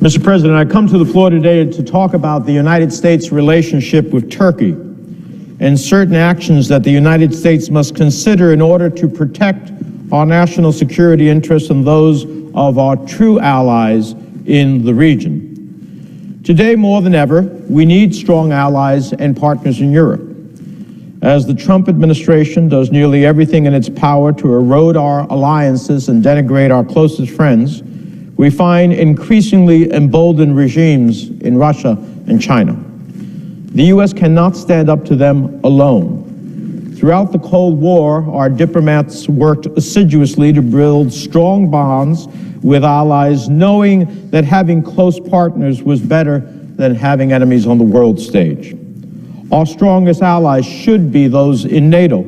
Mr. President, I come to the floor today to talk about the United States' relationship with Turkey and certain actions that the United States must consider in order to protect our national security interests and those of our true allies in the region. Today, more than ever, we need strong allies and partners in Europe. As the Trump administration does nearly everything in its power to erode our alliances and denigrate our closest friends, we find increasingly emboldened regimes in Russia and China. The U.S. cannot stand up to them alone. Throughout the Cold War, our diplomats worked assiduously to build strong bonds with allies, knowing that having close partners was better than having enemies on the world stage. Our strongest allies should be those in NATO,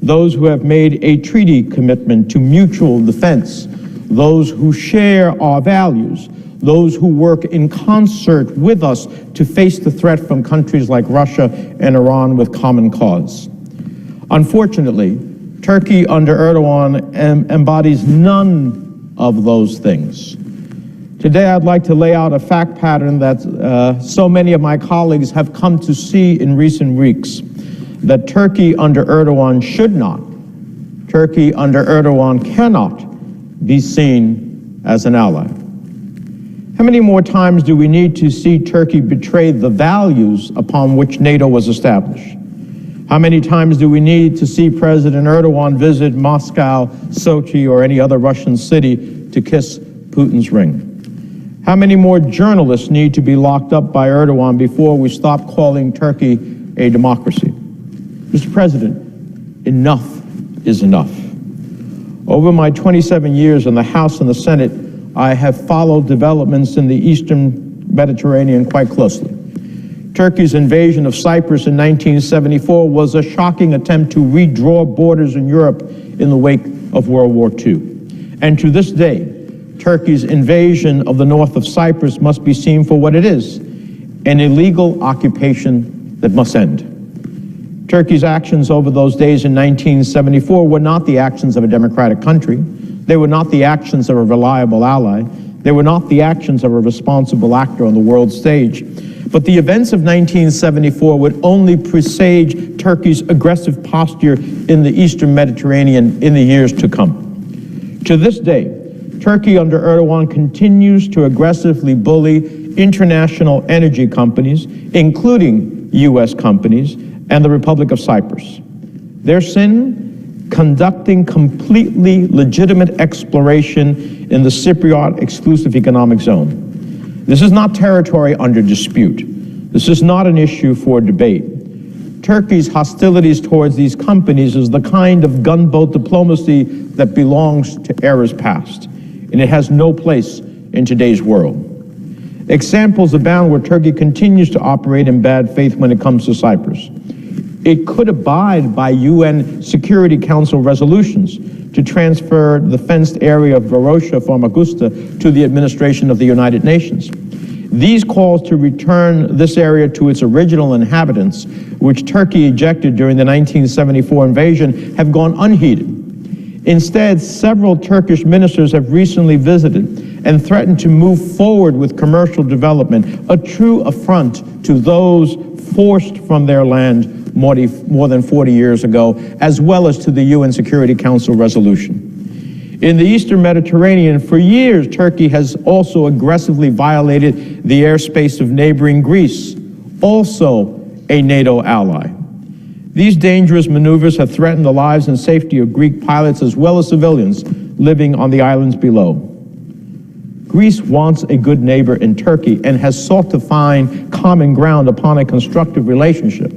those who have made a treaty commitment to mutual defense, those who share our values, those who work in concert with us to face the threat from countries like Russia and Iran with common cause. Unfortunately, Turkey under Erdogan embodies none of those things. Today, I'd like to lay out a fact pattern that so many of my colleagues have come to see in recent weeks, that Turkey under Erdogan should not, Turkey under Erdogan cannot be seen as an ally. How many more times do we need to see Turkey betray the values upon which NATO was established? How many times do we need to see President Erdogan visit Moscow, Sochi, or any other Russian city to kiss Putin's ring? How many more journalists need to be locked up by Erdogan before we stop calling Turkey a democracy? Mr. President, enough is enough. Over my 27 years in the House and the Senate, I have followed developments in the Eastern Mediterranean quite closely. Turkey's invasion of Cyprus in 1974 was a shocking attempt to redraw borders in Europe in the wake of World War II. And to this day, Turkey's invasion of the north of Cyprus must be seen for what it is, an illegal occupation that must end. Turkey's actions over those days in 1974 were not the actions of a democratic country. They were not the actions of a reliable ally. They were not the actions of a responsible actor on the world stage. But the events of 1974 would only presage Turkey's aggressive posture in the Eastern Mediterranean in the years to come. To this day, Turkey under Erdogan continues to aggressively bully international energy companies, including U.S. companies, and the Republic of Cyprus. Their sin? Conducting completely legitimate exploration in the Cypriot exclusive economic zone. This is not territory under dispute. This is not an issue for debate. Turkey's hostilities towards these companies is the kind of gunboat diplomacy that belongs to eras past, and it has no place in today's world. Examples abound where Turkey continues to operate in bad faith when it comes to Cyprus. It could abide by UN Security Council resolutions to transfer the fenced area of Varosha Famagusta to the administration of the United Nations. These calls to return this area to its original inhabitants, which Turkey ejected during the 1974 invasion, have gone unheeded. Instead, several Turkish ministers have recently visited and threatened to move forward with commercial development, a true affront to those forced from their land more than 40 years ago, as well as to the UN Security Council resolution. In the Eastern Mediterranean, for years, Turkey has also aggressively violated the airspace of neighboring Greece, also a NATO ally. These dangerous maneuvers have threatened the lives and safety of Greek pilots as well as civilians living on the islands below. Greece wants a good neighbor in Turkey and has sought to find common ground upon a constructive relationship.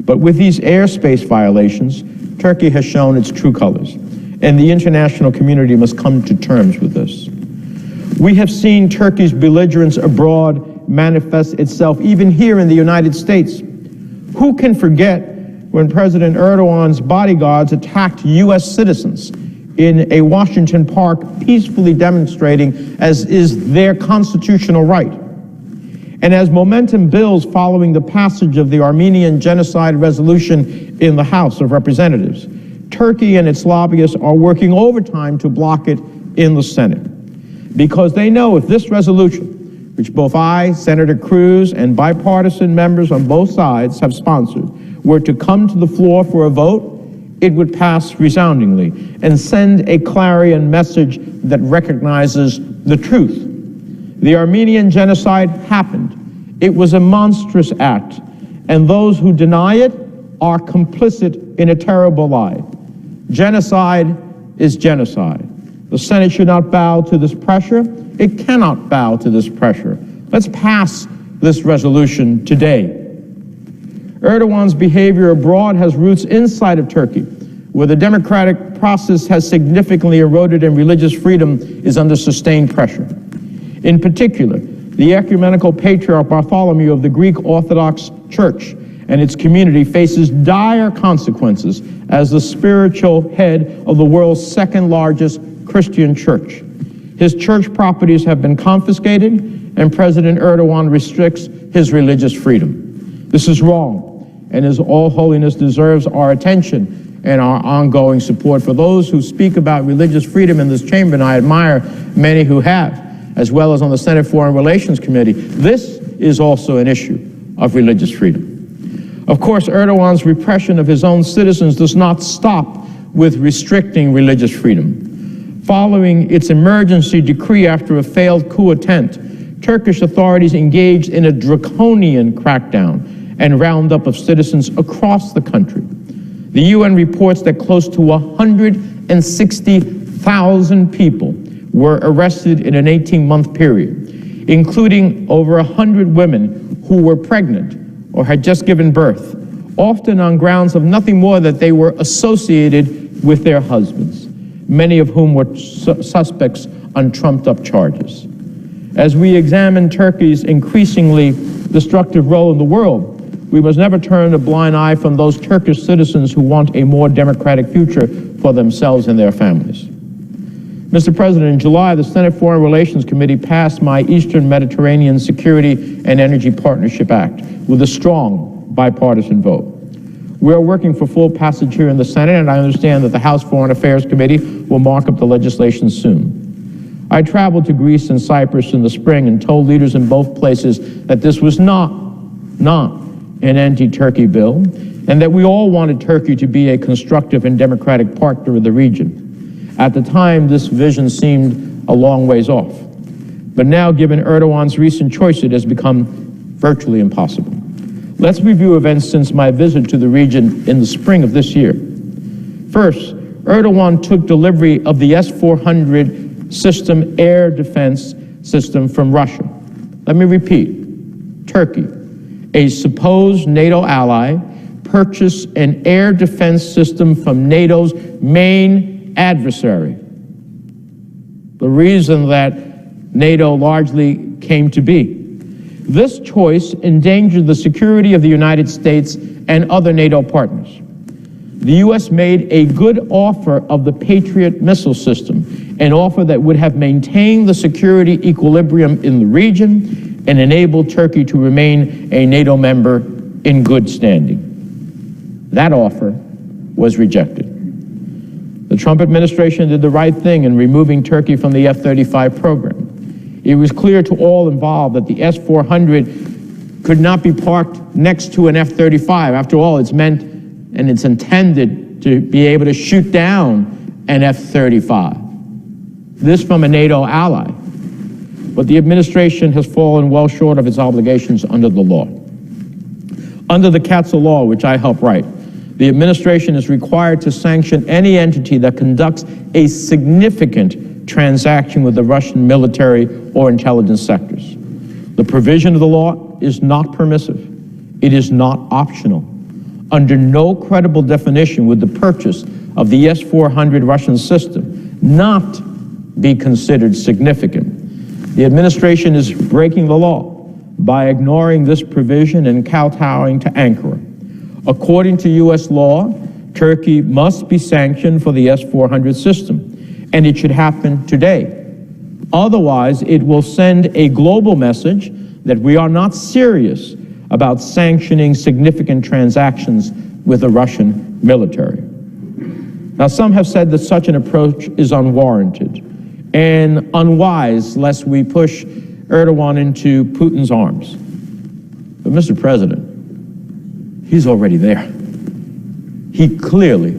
But with these airspace violations, Turkey has shown its true colors, and the international community must come to terms with this. We have seen Turkey's belligerence abroad manifest itself even here in the United States. Who can forget when President Erdogan's bodyguards attacked U.S. citizens in a Washington park, peacefully demonstrating as is their constitutional right? And as momentum builds following the passage of the Armenian Genocide Resolution in the House of Representatives, Turkey and its lobbyists are working overtime to block it in the Senate, because they know if this resolution which both I, Senator Cruz, and bipartisan members on both sides have sponsored, were to come to the floor for a vote, it would pass resoundingly and send a clarion message that recognizes the truth. The Armenian genocide happened. It was a monstrous act, and those who deny it are complicit in a terrible lie. Genocide is genocide. The Senate should not bow to this pressure. It cannot bow to this pressure. Let's pass this resolution today. Erdogan's behavior abroad has roots inside of Turkey, where the democratic process has significantly eroded and religious freedom is under sustained pressure. In particular, the ecumenical patriarch Bartholomew of the Greek Orthodox Church and its community faces dire consequences as the spiritual head of the world's second largest Christian church. His church properties have been confiscated, and President Erdogan restricts his religious freedom. This is wrong, and His All Holiness deserves our attention and our ongoing support. For those who speak about religious freedom in this chamber, and I admire many who have, as well as on the Senate Foreign Relations Committee, this is also an issue of religious freedom. Of course, Erdogan's repression of his own citizens does not stop with restricting religious freedom. Following its emergency decree after a failed coup attempt, Turkish authorities engaged in a draconian crackdown and roundup of citizens across the country. The UN reports that close to 160,000 people were arrested in an 18-month period, including over 100 women who were pregnant or had just given birth, often on grounds of nothing more than they were associated with their husbands, many of whom were suspects on trumped-up charges. As we examine Turkey's increasingly destructive role in the world, we must never turn a blind eye from those Turkish citizens who want a more democratic future for themselves and their families. Mr. President, in July, the Senate Foreign Relations Committee passed my Eastern Mediterranean Security and Energy Partnership Act with a strong bipartisan vote. We are working for full passage here in the Senate, and I understand that the House Foreign Affairs Committee will mark up the legislation soon. I traveled to Greece and Cyprus in the spring and told leaders in both places that this was not an anti-Turkey bill, and that we all wanted Turkey to be a constructive and democratic partner of the region. At the time, this vision seemed a long ways off. But now, given Erdogan's recent choice, it has become virtually impossible. Let's review events since my visit to the region in the spring of this year. First, Erdogan took delivery of the S-400 system air defense system from Russia. Let me repeat, Turkey, a supposed NATO ally, purchased an air defense system from NATO's main adversary. The reason that NATO largely came to be. This choice endangered the security of the United States and other NATO partners. The U.S. made a good offer of the Patriot missile system, an offer that would have maintained the security equilibrium in the region and enabled Turkey to remain a NATO member in good standing. That offer was rejected. The Trump administration did the right thing in removing Turkey from the F-35 program. It was clear to all involved that the S-400 could not be parked next to an F-35. After all, it's meant and it's intended to be able to shoot down an F-35. This from a NATO ally. But the administration has fallen well short of its obligations under the law. Under the CATSA law, which I helped write, the administration is required to sanction any entity that conducts a significant transaction with the Russian military or intelligence sectors. The provision of the law is not permissive. It is not optional. Under no credible definition would the purchase of the S-400 Russian system not be considered significant. The administration is breaking the law by ignoring this provision and kowtowing to Ankara. According to U.S. law, Turkey must be sanctioned for the S-400 system, and it should happen today. Otherwise, it will send a global message that we are not serious about sanctioning significant transactions with the Russian military. Now, some have said that such an approach is unwarranted and unwise, lest we push Erdogan into Putin's arms. But Mr. President, he's already there. He clearly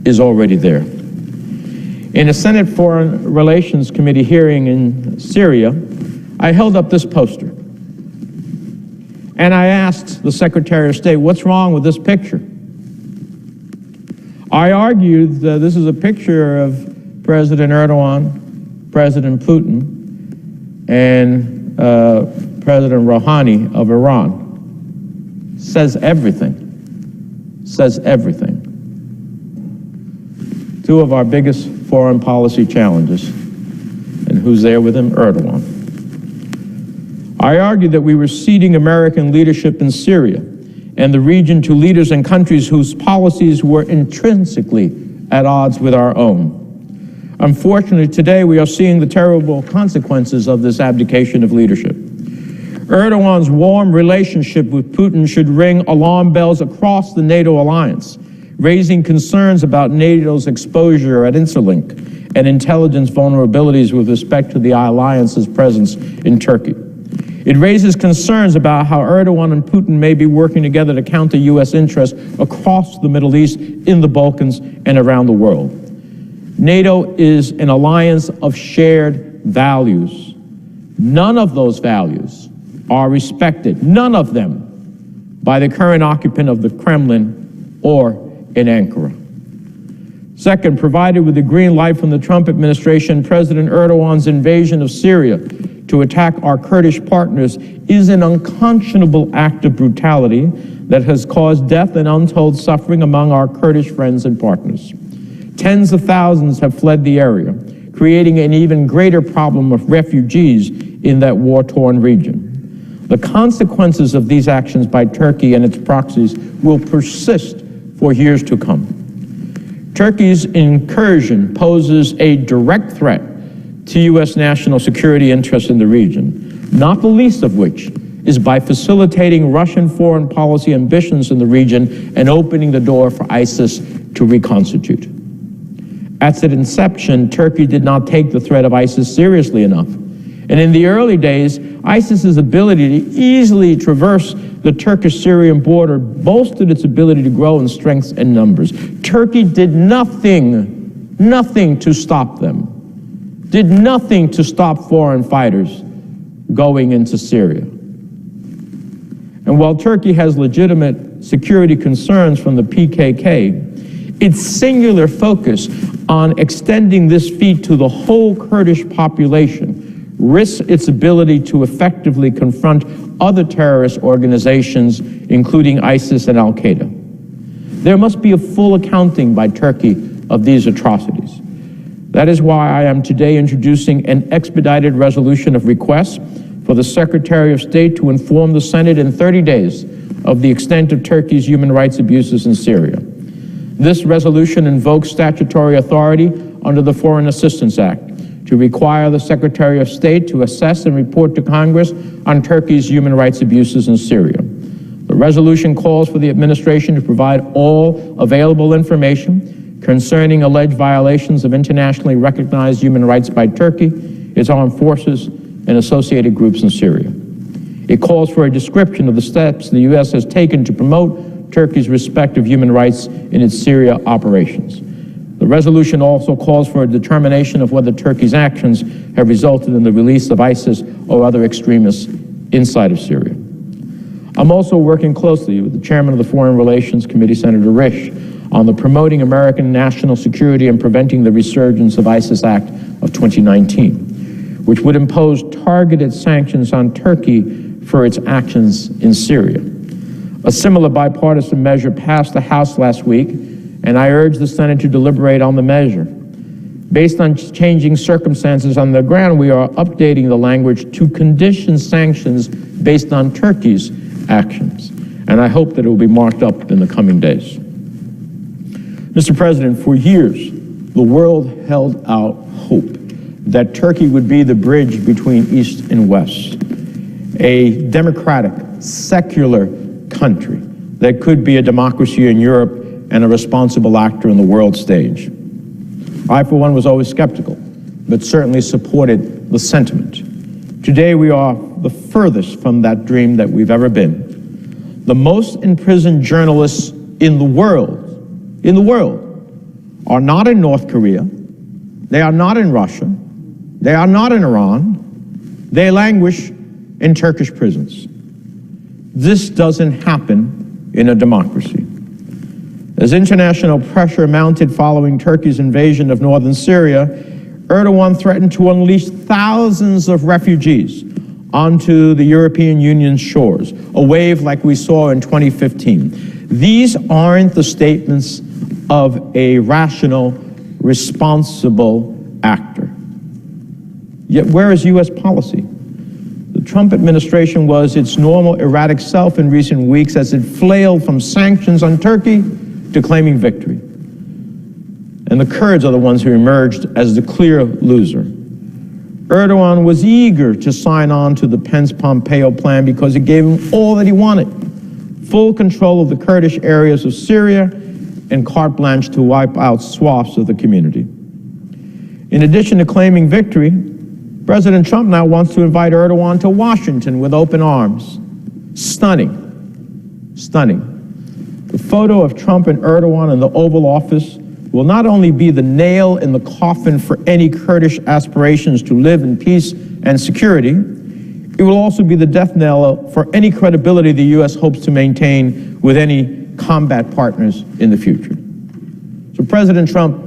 is already there. In a Senate Foreign Relations Committee hearing in Syria, I held up this poster. And I asked the Secretary of State, what's wrong with this picture? I argued that this is a picture of President Erdogan, President Putin, and President Rouhani of Iran. Says everything. Says everything. Two of our biggest foreign policy challenges. And who's there with him? Erdogan. I argued that we were ceding American leadership in Syria and the region to leaders and countries whose policies were intrinsically at odds with our own. Unfortunately, today we are seeing the terrible consequences of this abdication of leadership. Erdogan's warm relationship with Putin should ring alarm bells across the NATO alliance, raising concerns about NATO's exposure at Interlink and intelligence vulnerabilities with respect to the alliance's presence in Turkey. It raises concerns about how Erdogan and Putin may be working together to counter U.S. interests across the Middle East, in the Balkans, and around the world. NATO is an alliance of shared values. None of those values are respected, none of them, by the current occupant of the Kremlin or in Ankara. Second, provided with the green light from the Trump administration, President Erdogan's invasion of Syria to attack our Kurdish partners is an unconscionable act of brutality that has caused death and untold suffering among our Kurdish friends and partners. Tens of thousands have fled the area, creating an even greater problem of refugees in that war-torn region. The consequences of these actions by Turkey and its proxies will persist for years to come. Turkey's incursion poses a direct threat to U.S. national security interests in the region, not the least of which is by facilitating Russian foreign policy ambitions in the region and opening the door for ISIS to reconstitute. At its inception, Turkey did not take the threat of ISIS seriously enough. And in the early days, ISIS's ability to easily traverse the Turkish-Syrian border bolstered its ability to grow in strength and numbers. Turkey did nothing to stop them, did nothing to stop foreign fighters going into Syria. And while Turkey has legitimate security concerns from the PKK, its singular focus on extending this feat to the whole Kurdish population risks its ability to effectively confront other terrorist organizations, including ISIS and Al-Qaeda. There must be a full accounting by Turkey of these atrocities. That is why I am today introducing an expedited resolution of requests for the Secretary of State to inform the Senate in 30 days of the extent of Turkey's human rights abuses in Syria. This resolution invokes statutory authority under the Foreign Assistance Act to require the Secretary of State to assess and report to Congress on Turkey's human rights abuses in Syria. The resolution calls for the administration to provide all available information concerning alleged violations of internationally recognized human rights by Turkey, its armed forces, and associated groups in Syria. It calls for a description of the steps the U.S. has taken to promote Turkey's respect of human rights in its Syria operations. The resolution also calls for a determination of whether Turkey's actions have resulted in the release of ISIS or other extremists inside of Syria. I'm also working closely with the chairman of the Foreign Relations Committee, Senator Risch, on the Promoting American National Security and Preventing the Resurgence of ISIS Act of 2019, which would impose targeted sanctions on Turkey for its actions in Syria. A similar bipartisan measure passed the House last week, and I urge the Senate to deliberate on the measure. Based on changing circumstances on the ground, we are updating the language to condition sanctions based on Turkey's actions, and I hope that it will be marked up in the coming days. Mr. President, for years, the world held out hope that Turkey would be the bridge between East and West, a democratic, secular country that could be a democracy in Europe and a responsible actor in the world stage. I, for one, was always skeptical, but certainly supported the sentiment. Today we are the furthest from that dream that we've ever been. The most imprisoned journalists in the world, are not in North Korea, they are not in Russia, they are not in Iran, they languish in Turkish prisons. This doesn't happen in a democracy. As international pressure mounted following Turkey's invasion of northern Syria, Erdogan threatened to unleash thousands of refugees onto the European Union's shores, a wave like we saw in 2015. These aren't the statements of a rational, responsible actor. Yet where is U.S. policy? The Trump administration was its normal erratic self in recent weeks as it flailed from sanctions on Turkey to claiming victory. And the Kurds are the ones who emerged as the clear loser. Erdogan was eager to sign on to the Pence-Pompeo plan because it gave him all that he wanted: full control of the Kurdish areas of Syria and carte blanche to wipe out swaths of the community. In addition to claiming victory, President Trump now wants to invite Erdogan to Washington with open arms. Stunning. Stunning. The photo of Trump and Erdogan in the Oval Office will not only be the nail in the coffin for any Kurdish aspirations to live in peace and security, it will also be the death knell for any credibility the U.S. hopes to maintain with any combat partners in the future. So, President Trump,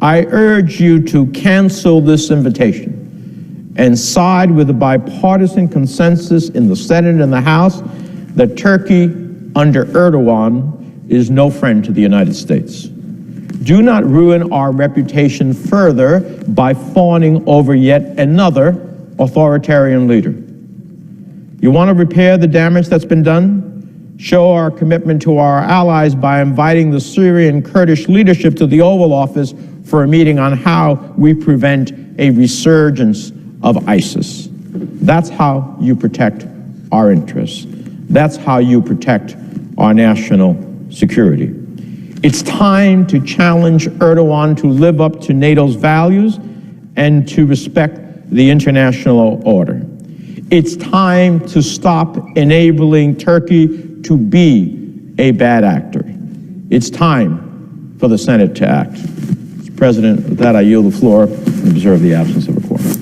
I urge you to cancel this invitation and side with the bipartisan consensus in the Senate and the House that Turkey under Erdogan is no friend to the United States. Do not ruin our reputation further by fawning over yet another authoritarian leader. You want to repair the damage that's been done? Show our commitment to our allies by inviting the Syrian Kurdish leadership to the Oval Office for a meeting on how we prevent a resurgence of ISIS. That's how you protect our interests. That's how you protect our national security. It's time to challenge Erdogan to live up to NATO's values and to respect the international order. It's time to stop enabling Turkey to be a bad actor. It's time for the Senate to act. Mr. President, with that, I yield the floor and observe the absence of a quorum.